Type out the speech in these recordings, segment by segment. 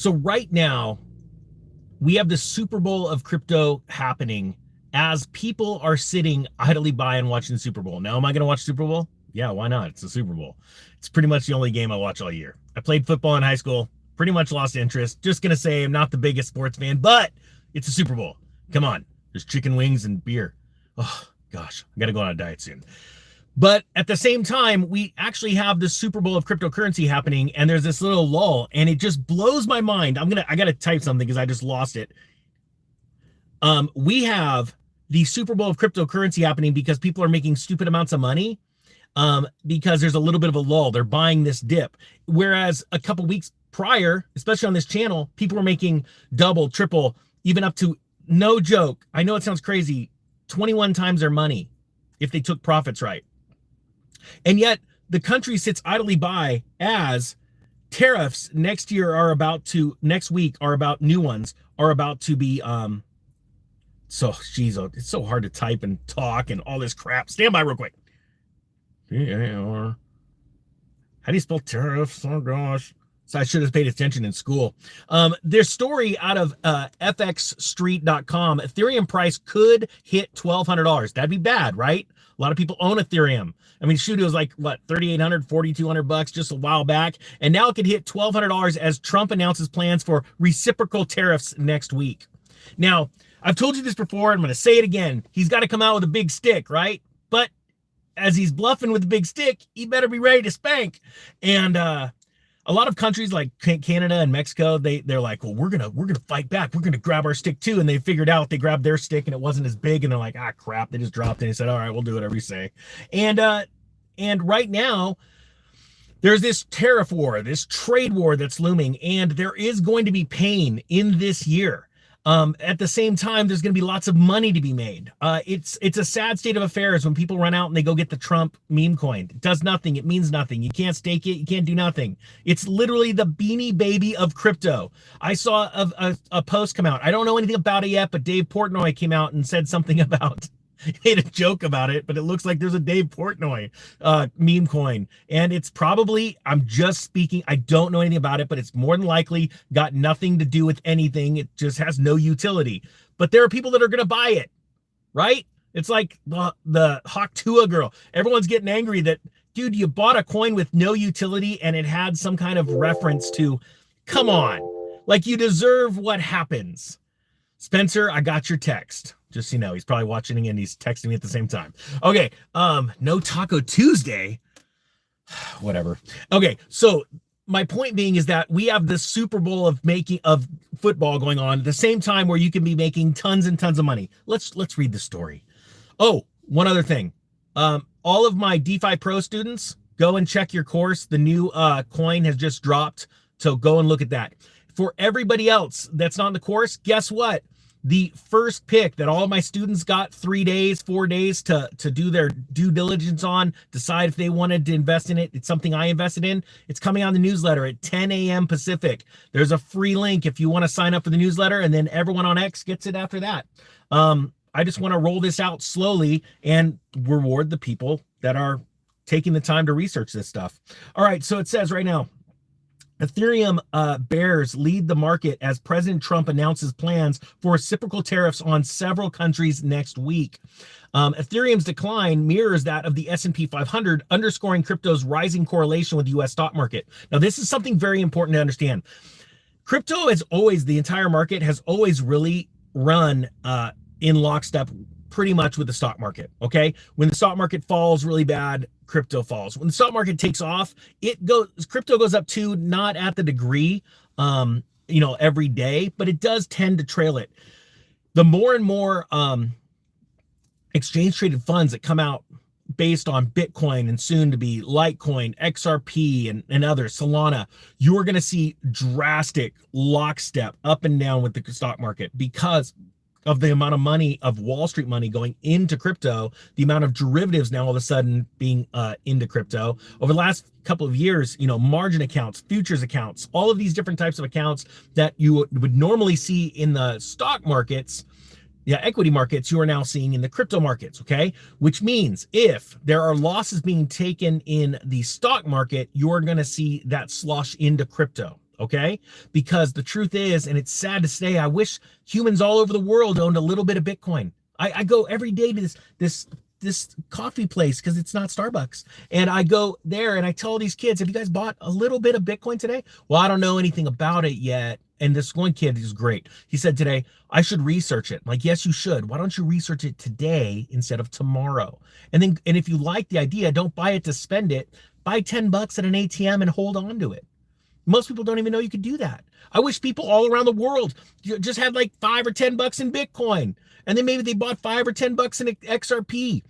So right now, we have the Super Bowl of crypto happening as people are sitting idly by and watching the Super Bowl. Now, am I going to watch Super Bowl? Yeah, why not? It's the Super Bowl. It's pretty much the only game I watch all year. I played football in high school, pretty much lost interest. Just going to say I'm not the biggest sports fan, but it's a Super Bowl. Come on. There's chicken wings and beer. Oh, gosh. I got to go on a diet soon. But at the same time, we actually have the Super Bowl of cryptocurrency happening, and there's this little lull, and it just blows my mind. I got to type something because I just lost it. We have the Super Bowl of cryptocurrency happening because people are making stupid amounts of money because there's a little bit of a lull. They're buying this dip. Whereas a couple weeks prior, especially on this channel, people were making double, triple, even up to, no joke, I know it sounds crazy, 21 times their money if they took profits right. And yet the country sits idly by as tariffs next week are about new ones are about to be, so geez, it's so hard to type and talk and all this crap. Stand by real quick. How do you spell tariffs? Oh gosh. So I should have paid attention in school. Their story out of fxstreet.com, Ethereum price could hit $1,200. That'd be bad, right? A lot of people own Ethereum. I mean, shoot, it was like, what, $3,800, $4,200 just a while back. And now it could hit $1,200 as Trump announces plans for reciprocal tariffs next week. Now, I've told you this before. I'm going to say it again. He's got to come out with a big stick, right? But as he's bluffing with the big stick, he better be ready to spank. And a lot of countries like Canada and Mexico, they're like, well, we're gonna fight back. We're gonna grab our stick too. And they figured out they grabbed their stick and it wasn't as big. And they're like, ah, crap. They just dropped it and said, all right, we'll do whatever you say. And right now, there's this tariff war, this trade war that's looming, and there is going to be pain in this year. At the same time, there's going to be lots of money to be made. It's a sad state of affairs when people run out and they go get the Trump meme coin. It does nothing. It means nothing. You can't stake it. You can't do nothing. It's literally the beanie baby of crypto. I saw a post come out. I don't know anything about it yet, but Dave Portnoy came out and said something about, made a joke about it, but it looks like there's a Dave Portnoy meme coin. And it's probably, I'm just speaking, I don't know anything about it, but it's more than likely got nothing to do with anything. It just has no utility. But there are people that are going to buy it, right? It's like the Hawk Tua girl. Everyone's getting angry that, dude, you bought a coin with no utility and it had some kind of reference to, come on, like you deserve what happens. Spencer, I got your text. Just so you know, he's probably watching and he's texting me at the same time. Okay, no Taco Tuesday. Whatever. Okay, so my point being is that we have the Super Bowl of football going on at the same time where you can be making tons and tons of money. Let's read the story. Oh, one other thing. All of my DeFi Pro students, go and check your course. The new coin has just dropped, so go and look at that. For everybody else that's not in the course, guess what? The first pick that all of my students got 3 days, 4 days to do their due diligence on, decide if they wanted to invest in it. It's something I invested in. It's coming on the newsletter at 10 a.m. Pacific. There's a free link if you want to sign up for the newsletter, and then everyone on X gets it after that. I just want to roll this out slowly and reward the people that are taking the time to research this stuff. All right, so it says right now, Ethereum bears lead the market as President Trump announces plans for reciprocal tariffs on several countries next week. Ethereum's decline mirrors that of the S&P 500, underscoring crypto's rising correlation with the U.S. stock market. Now, this is something very important to understand. Crypto has always, the entire market has always really run in lockstep pretty much with the stock market, okay? When the stock market falls really bad, crypto falls. When the stock market takes off, crypto goes up too, not at the degree, every day, but it does tend to trail it. The more and more exchange traded funds that come out based on Bitcoin and soon to be Litecoin, XRP, and others, Solana, you're going to see drastic lockstep up and down with the stock market because of the amount of money, of Wall Street money going into crypto, the amount of derivatives now all of a sudden being into crypto. Over the last couple of years, margin accounts, futures accounts, all of these different types of accounts that you would normally see in the stock markets, equity markets, you are now seeing in the crypto markets, okay? Which means if there are losses being taken in the stock market, you're going to see that slosh into crypto. okay? Because the truth is, and it's sad to say, I wish humans all over the world owned a little bit of Bitcoin. I go every day to this coffee place because it's not Starbucks. And I go there and I tell these kids, have you guys bought a little bit of Bitcoin today? Well, I don't know anything about it yet. And this one kid is great. He said today, I should research it. I'm like, yes, you should. Why don't you research it today instead of tomorrow? And if you like the idea, don't buy it to spend it. Buy $10 at an ATM and hold on to it. Most people don't even know you could do that. I wish people all around the world just had like $5 or $10 in Bitcoin. And then maybe they bought $5 or $10 in XRP,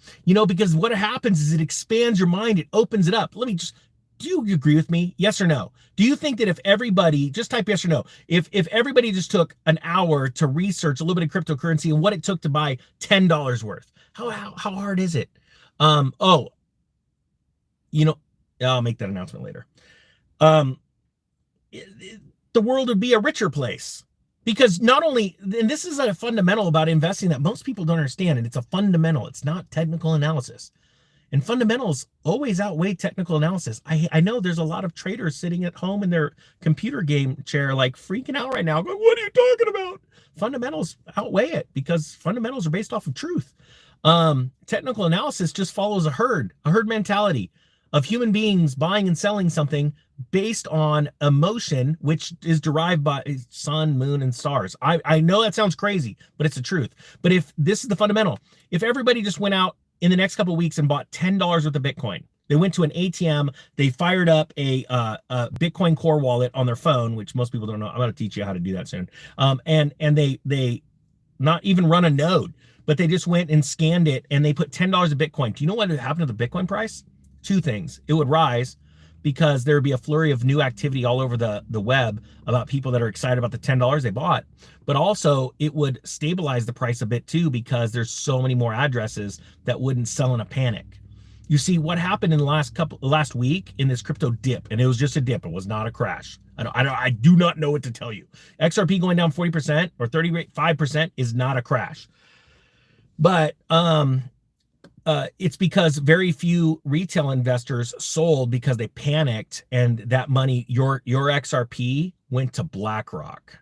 because what happens is it expands your mind. It opens it up. Do you agree with me? Yes or no? Do you think that if everybody, just type yes or no, if everybody just took an hour to research a little bit of cryptocurrency and what it took to buy $10 worth, how hard is it? I'll make that announcement later. The world would be a richer place. Because not only, and this is a fundamental about investing that most people don't understand, and it's a fundamental, it's not technical analysis. And fundamentals always outweigh technical analysis. I know there's a lot of traders sitting at home in their computer game chair, like freaking out right now, going, what are you talking about? Fundamentals outweigh it because fundamentals are based off of truth. Technical analysis just follows a herd mentality of human beings buying and selling something based on emotion, which is derived by sun, moon, and stars. I know that sounds crazy, but it's the truth. But if this is the fundamental, if everybody just went out in the next couple of weeks and bought $10 worth of Bitcoin, they went to an ATM, they fired up a Bitcoin Core wallet on their phone, which most people don't know. I'm going to teach you how to do that soon. And they not even run a node, but they just went and scanned it and they put $10 of Bitcoin. Do you know what would happen to the Bitcoin price? Two things. It would rise because there would be a flurry of new activity all over the web about people that are excited about the $10 they bought. But also it would stabilize the price a bit too, because there's so many more addresses that wouldn't sell in a panic. You see what happened in the last week in this crypto dip, and it was just a dip. It was not a crash. I do not know what to tell you. XRP going down 40% or 35% is not a crash. But it's because very few retail investors sold because they panicked, and that money, your XRP went to BlackRock.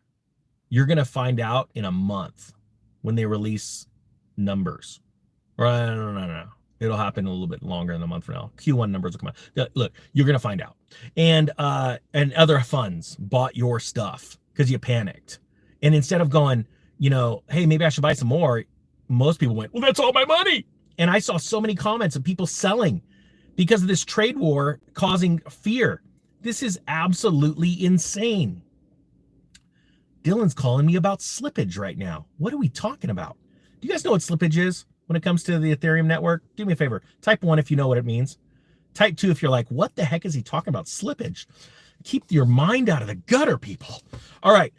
You're going to find out in a month when they release numbers. No. It'll happen a little bit longer than a month from now. Q1 numbers will come out. Look, you're going to find out. And other funds bought your stuff because you panicked. And instead of going, hey, maybe I should buy some more, most people went, well, that's all my money. And I saw so many comments of people selling because of this trade war causing fear. This is absolutely insane. Dylan's calling me about slippage right now. What are we talking about? Do you guys know what slippage is when it comes to the Ethereum network? Do me a favor. Type 1 if you know what it means. Type 2 if you're like, what the heck is he talking about? Slippage. Keep your mind out of the gutter, people. All right,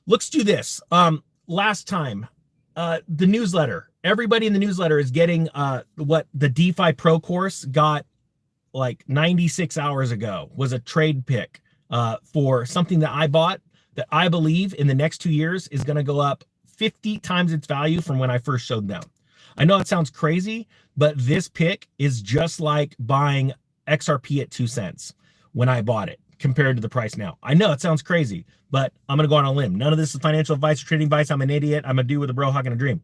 let's do this. Last time, the newsletter. Everybody in the newsletter is getting what the DeFi Pro course got like 96 hours ago, was a trade pick for something that I bought that I believe in the next 2 years is going to go up 50 times its value from when I first showed them. I know it sounds crazy, but this pick is just like buying XRP at 2 cents when I bought it compared to the price now. I know it sounds crazy, but I'm going to go on a limb. None of this is financial advice or trading advice. I'm an idiot. I'm a dude with a bro hawking a dream.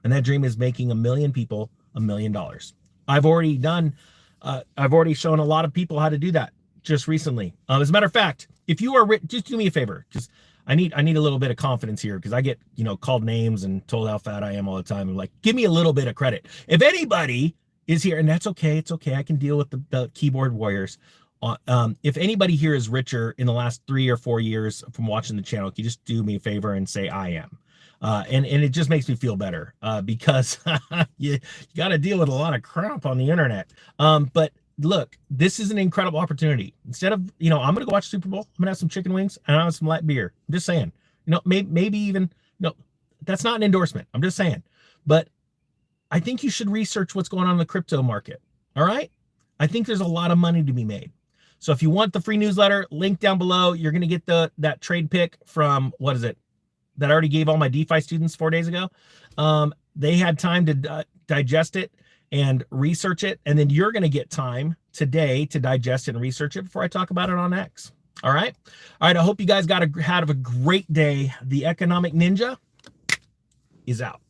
And that dream is making 1 million people $1 million. I've already shown a lot of people how to do that just recently. As a matter of fact, if you are just do me a favor. Just I need a little bit of confidence here because I get called names and told how fat I am all the time. I'm like, give me a little bit of credit. If anybody is here, and that's okay, it's okay. I can deal with the keyboard warriors. If anybody here is richer in the last 3 or 4 years from watching the channel, can you just do me a favor and say I am? And it just makes me feel better because you got to deal with a lot of crap on the internet. But look, this is an incredible opportunity. Instead of, I'm going to go watch Super Bowl. I'm going to have some chicken wings and I'll have some light beer. I'm just saying, maybe even, that's not an endorsement. I'm just saying. But I think you should research what's going on in the crypto market. All right. I think there's a lot of money to be made. So if you want the free newsletter, link down below, you're going to get that trade pick from, what is it? That I already gave all my DeFi students 4 days ago. They had time to digest it and research it. And then you're going to get time today to digest it and research it before I talk about it on X. All right. All right. I hope you guys had a great day. The Economic Ninja is out.